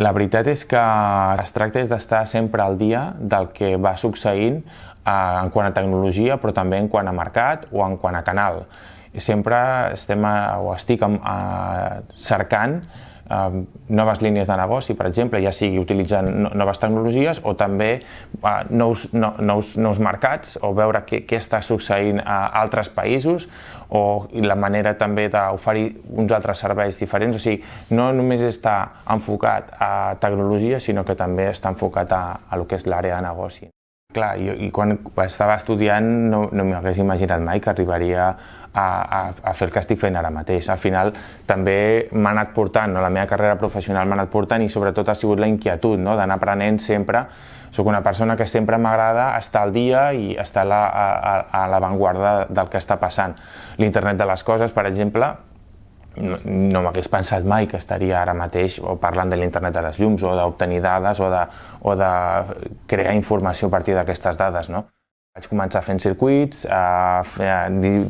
La veritat és que es tracta d'estar sempre al dia del que va succeint en quant a tecnologia, però també en quant a mercat o en quant a canal. Sempre estic cercant noves línies de negoci, per exemple, ja sigui utilitzant noves tecnologies o també nous mercats, o veure què està succeint a altres països, o la manera també d'oferir uns altres serveis diferents. O sigui, no només està enfocat a tecnologia, sinó que també està enfocat a el que és l'àrea de negoci. Clar, i quan estava estudiant no m'hagués imaginat mai que arribaria a fer el que estic fent ara mateix. Al final també m'ha anat portant, la meva carrera professional m'ha anat portant, i sobretot ha sigut la inquietud d'anar aprenent sempre. Soc una persona que sempre m'agrada estar al dia i estar a l'avantguarda del que està passant. L'internet de les coses, per exemple, no m'hagués pensat mai que estaria ara mateix parlant de l'internet de les llums, o d'obtenir dades, o de crear informació a partir d'aquestes dades, no? Vaig començar fent circuits,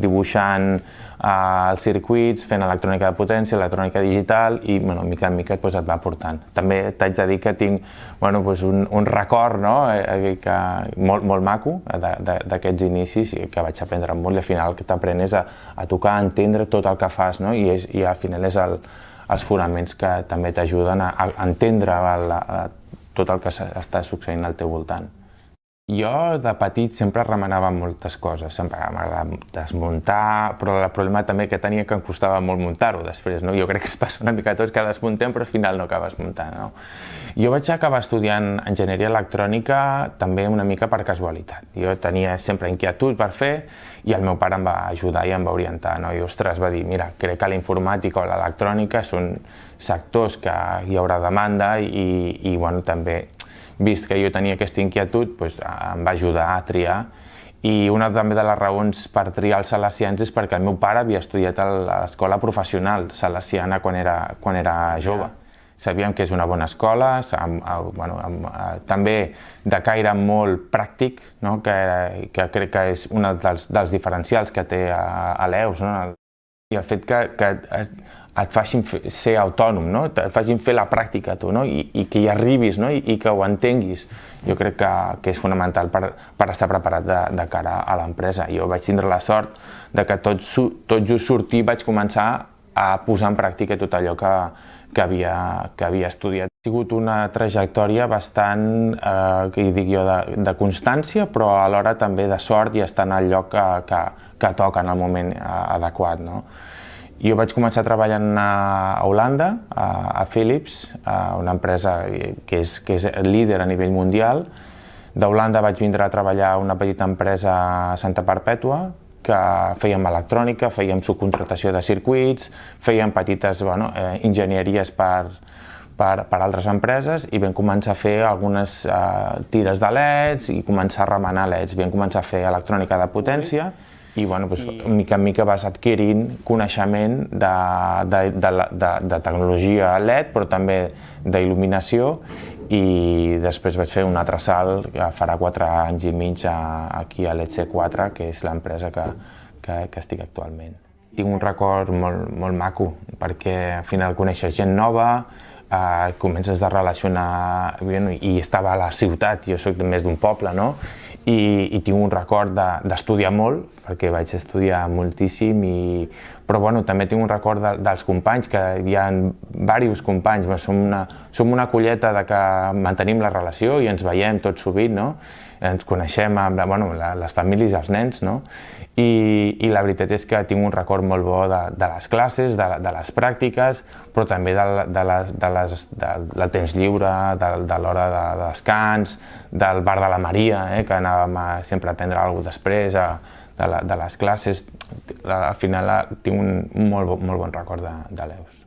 dibuixant els circuits, fent electrònica de potència, electrònica digital, i mica en mica et va portant. També t'haig de dir que tinc un record molt maco d'aquests inicis, que vaig aprendre molt, i al final el que t'aprèn és a tocar, a entendre tot el que fas, i al final és els fonaments que també t'ajuden a entendre tot el que està succeint al teu voltant. Jo de petit sempre remenava moltes coses, sempre m'agradava desmuntar, però el problema també que tenia que em costava molt muntar-ho després. Jo crec que es passa una mica a tots que desmuntem, però al final no acabes muntant. Jo vaig acabar estudiant enginyeria electrònica també una mica per casualitat. Jo tenia sempre inquietud per fer, i el meu pare em va ajudar i em va orientar. I ostres, va dir, mira, crec que la informàtica o l'electrònica són sectors que hi haurà demanda, i també, vist que jo tenia aquesta inquietud, em va ajudar a triar. I una també de les raons per triar els salesians és perquè el meu pare havia estudiat a l'escola professional salesiana quan era jove. Sabíem que és una bona escola, també de caire molt pràctic, que crec que és un dels diferencials que té a l'EUS. I el fet que et facin ser autònom, et facin fer la pràctica tu, i que hi arribis, i que ho entenguis. Jo crec que és fonamental per estar preparat de cara a l'empresa. Jo vaig tindre la sort que tot just sortir vaig començar a posar en pràctica tot allò que havia estudiat. Ha sigut una trajectòria bastant, que hi dic jo, de constància, però alhora també de sort i estar en el lloc que toca en el moment adequat. Jo vaig començar treballant a Holanda, a Philips, una empresa que és líder a nivell mundial. D'Holanda vaig vindre a treballar a una petita empresa a Santa Perpètua, que fèiem electrònica, fèiem subcontratació de circuits, fèiem petites enginyeries per altres empreses, i vam començar a fer algunes tires de leds i començar a remenar leds. Vam començar a fer electrònica de potència, i mica en mica vas adquirint coneixement de tecnologia LED, però també d'il·luminació, i després vaig fer un altre salt que farà 4 anys i mig aquí a l'ETC4, que és l'empresa que estic actualment. Tinc un record molt maco, perquè al final coneixes gent nova, comences a relacionar, i estava a la ciutat, jo soc més d'un poble, i tinc un record d'estudiar molt, perquè vaig estudiar moltíssim, però també tinc un record dels companys, que hi ha diversos companys, som una colleta que mantenim la relació i ens veiem tot sovint, ens coneixem amb les famílies i els nens, i la veritat és que tinc un record molt bo de les classes, de les pràctiques, però també del temps lliure, de l'hora de descans, del bar de la Maria, que anàvem sempre a prendre alguna cosa després de les classes. Al final tinc un molt bon record de l'EUS.